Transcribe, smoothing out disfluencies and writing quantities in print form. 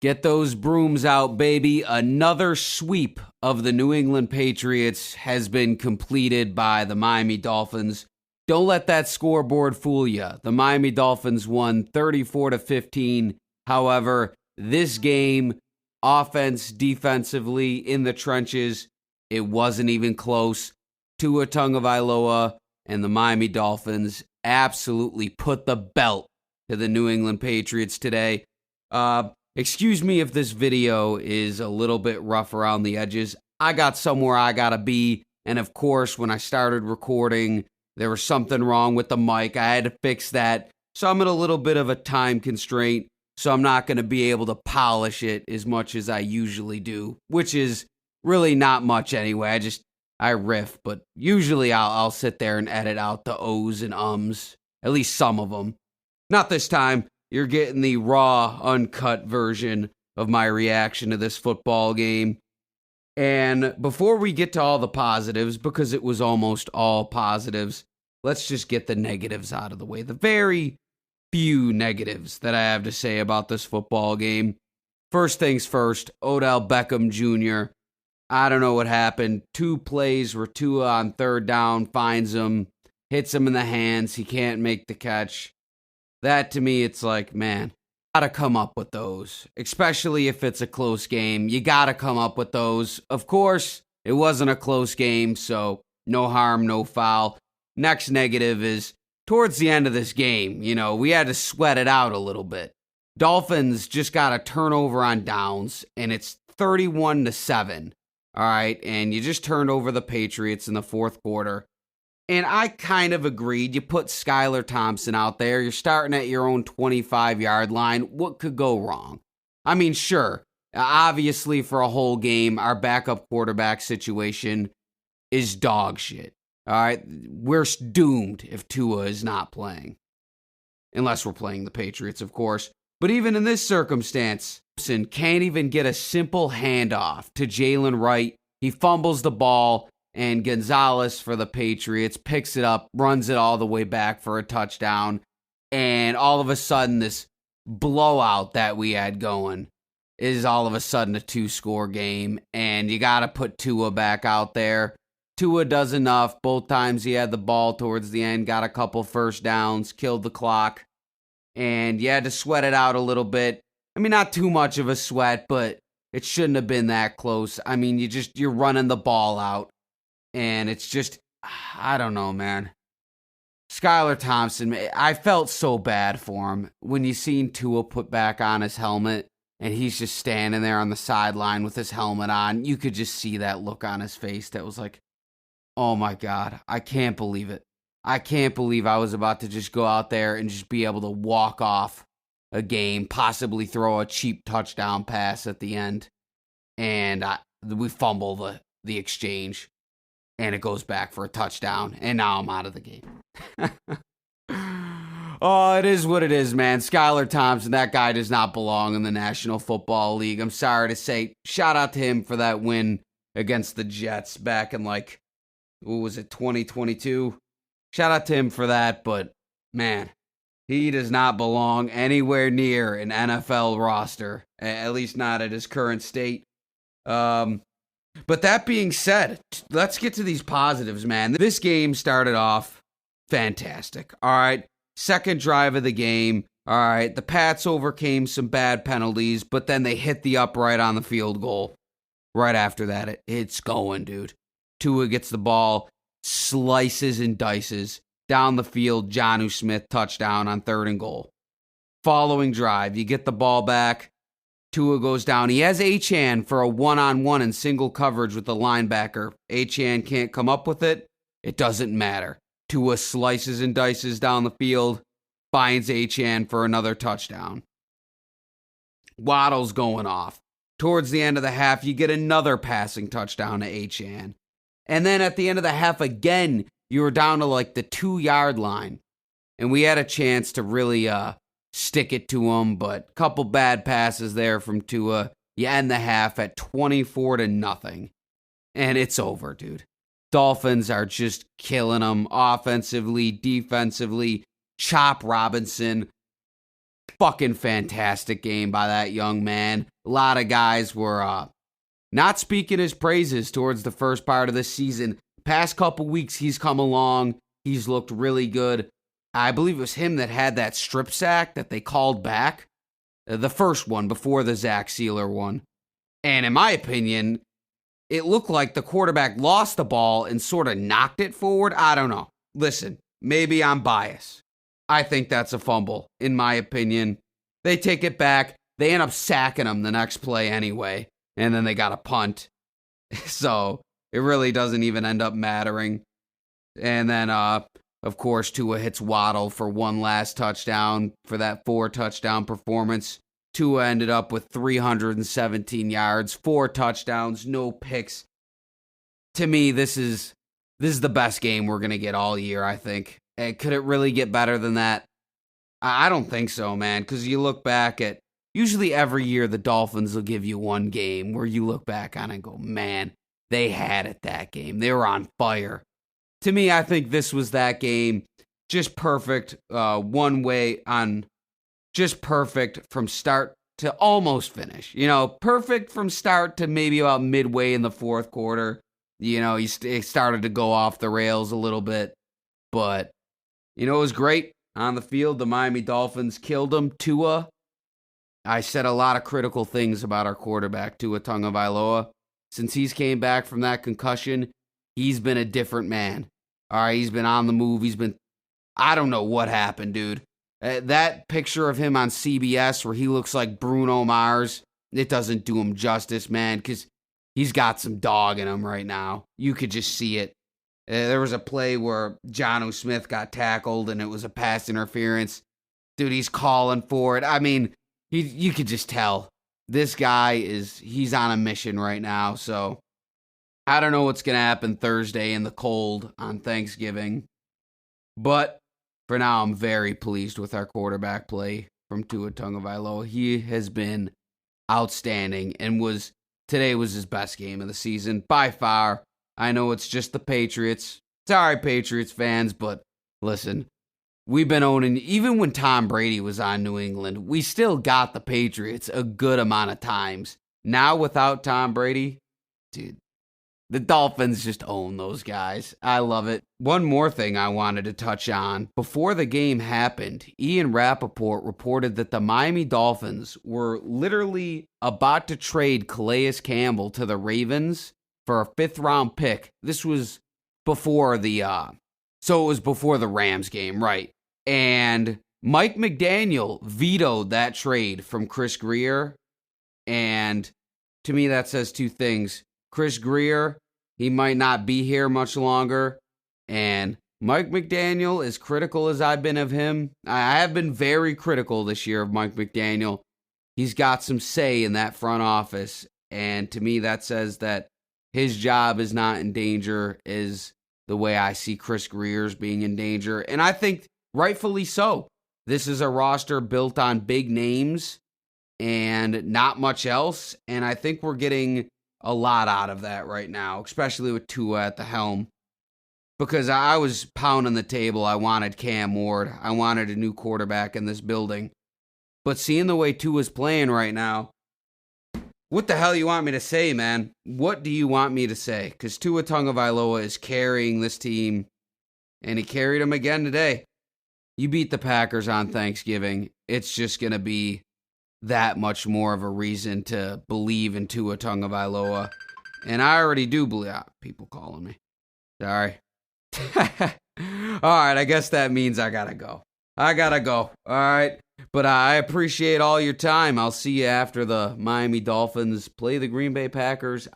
Get those brooms out, baby. Another sweep of the New England Patriots has been completed by the Miami Dolphins. Don't let that scoreboard fool you. The Miami Dolphins won 34-15. However, this game, offense, defensively, in the trenches, it wasn't even close. Tua Tagovailoa and the Miami Dolphins absolutely put the belt to the New England Patriots today. Excuse me if this video is a little bit rough around the edges. I got somewhere I gotta be, and of course, when I started recording, there was something wrong with the mic. I had to fix that, so I'm in a little bit of a time constraint, so I'm not going to be able to polish it as much as I usually do, which is really not much anyway. I riff, but usually I'll sit there and edit out the O's and ums, at least some of them. Not this time. You're getting the raw, uncut version of my reaction to this football game. And before we get to all the positives, because it was almost all positives, let's just get the negatives out of the way. The very few negatives that I have to say about this football game. First things first, Odell Beckham Jr. I don't know what happened. 2 plays where Tua on third down finds him, hits him in the hands. He can't make the catch. That, to me, it's like, man, gotta come up with those, especially if it's a close game. You gotta come up with those. Of course, it wasn't a close game, so no harm, no foul. Next negative is towards the end of this game, we had to sweat it out a little bit. Dolphins just got a turnover on downs, and it's 31-7. All right, and you just turned over the Patriots in the fourth quarter. And I kind of agreed. You put Skylar Thompson out there. You're starting at your own 25-yard line. What could go wrong? I mean, sure. Obviously, for a whole game, our backup quarterback situation is dog shit. All right? We're doomed if Tua is not playing. Unless we're playing the Patriots, of course. But even in this circumstance, Thompson can't even get a simple handoff to Jalen Wright. He fumbles the ball. And Gonzalez for the Patriots picks it up, runs it all the way back for a touchdown. And all of a sudden, this blowout that we had going is all of a sudden a 2-score game. And you got to put Tua back out there. Tua does enough. Both times he had the ball towards the end, got a couple first downs, killed the clock. And you had to sweat it out a little bit. I mean, not too much of a sweat, but it shouldn't have been that close. I mean, you're running the ball out. And it's just, I don't know, man. Skylar Thompson, I felt so bad for him. When you seen Tua put back on his helmet, and he's just standing there on the sideline with his helmet on, you could just see that look on his face that was like, oh my God, I can't believe it. I can't believe I was about to just go out there and just be able to walk off a game, possibly throw a cheap touchdown pass at the end. And we fumble the exchange. And it goes back for a touchdown, and now I'm out of the game. Oh, it is what it is, man. Skylar Thompson, that guy does not belong in the National Football League. I'm sorry to say. Shout out to him for that win against the Jets back in, 2022? Shout out to him for that, but, man, he does not belong anywhere near an NFL roster, at least not at his current state. But that being said, let's get to these positives, man. This game started off fantastic. All right. Second drive of the game. All right. The Pats overcame some bad penalties, but then they hit the upright on the field goal. Right after that, it's going, dude. Tua gets the ball, slices and dices down the field. Jonnu Smith touchdown on 3rd and goal. Following drive, you get the ball back. Tua goes down. He has Achane for a one-on-one in single coverage with the linebacker. Achane can't come up with it. It doesn't matter. Tua slices and dices down the field, finds Achane for another touchdown. Waddle's going off. Towards the end of the half, you get another passing touchdown to Achane. And then at the end of the half again, you were down to the 2-yard line. And we had a chance to really stick it to him, but a couple bad passes there from Tua. You end the half at 24-0. And it's over, dude. Dolphins are just killing them offensively, defensively. Chop Robinson fucking fantastic game by that young man. A lot of guys were not speaking his praises towards the first part of this season. Past couple weeks, he's come along. He's looked really good. I believe it was him that had that strip sack that they called back. The first one before the Zach Sealer one. And in my opinion, it looked like the quarterback lost the ball and sort of knocked it forward. I don't know. Listen, maybe I'm biased. I think that's a fumble, in my opinion. They take it back. They end up sacking him the next play anyway. And then they got a punt. So it really doesn't even end up mattering. And then, of course, Tua hits Waddle for one last touchdown for that 4-touchdown performance. Tua ended up with 317 yards, 4 touchdowns, no picks. To me, this is the best game we're going to get all year, I think. Could it really get better than that? I don't think so, man, because you look back at, usually every year the Dolphins will give you one game where you look back on it and go, man, they had it that game. They were on fire. To me, I think this was that game. Just perfect, one way on, just perfect from start to almost finish. You know, perfect from start to maybe about midway in the fourth quarter. You know, it started to go off the rails a little bit. But, you know, it was great on the field. The Miami Dolphins killed them. Tua, I said a lot of critical things about our quarterback, Tua Tagovailoa. Since he's came back from that concussion, he's been a different man. All right, he's been on the move. I don't know what happened, dude. That picture of him on CBS where he looks like Bruno Mars, it doesn't do him justice, man, because he's got some dog in him right now. You could just see it. There was a play where Jonnu Smith got tackled and it was a pass interference. Dude, he's calling for it. I mean, you could just tell. This guy he's on a mission right now, so I don't know what's going to happen Thursday in the cold on Thanksgiving. But for now, I'm very pleased with our quarterback play from Tua Tagovailoa. He has been outstanding and today was his best game of the season by far. I know it's just the Patriots. Sorry, Patriots fans, but listen, we've been owning, even when Tom Brady was on New England, we still got the Patriots a good amount of times. Now without Tom Brady, dude, the Dolphins just own those guys. I love it. One more thing I wanted to touch on. Before the game happened, Ian Rappaport reported that the Miami Dolphins were literally about to trade Calais Campbell to the Ravens for a 5th-round pick. This was before it was before the Rams game, right? And Mike McDaniel vetoed that trade from Chris Grier. And to me, that says two things. Chris Grier, he might not be here much longer. And Mike McDaniel, as critical as I've been of him, I have been very critical this year of Mike McDaniel. He's got some say in that front office. And to me, that says that his job is not in danger, is the way I see Chris Grier's being in danger. And I think rightfully so. This is a roster built on big names and not much else. And I think we're getting a lot out of that right now, especially with Tua at the helm. Because I was pounding the table. I wanted Cam Ward. I wanted a new quarterback in this building. But seeing the way Tua's playing right now, what the hell you want me to say, man? What do you want me to say? Because Tua Tagovailoa is carrying this team, and he carried them again today. You beat the Packers on Thanksgiving. It's just going to be that much more of a reason to believe in Tua Tagovailoa. And I already do believe. People calling me. Sorry. All right, I guess that means I got to go. All right. But I appreciate all your time. I'll see you after the Miami Dolphins play the Green Bay Packers.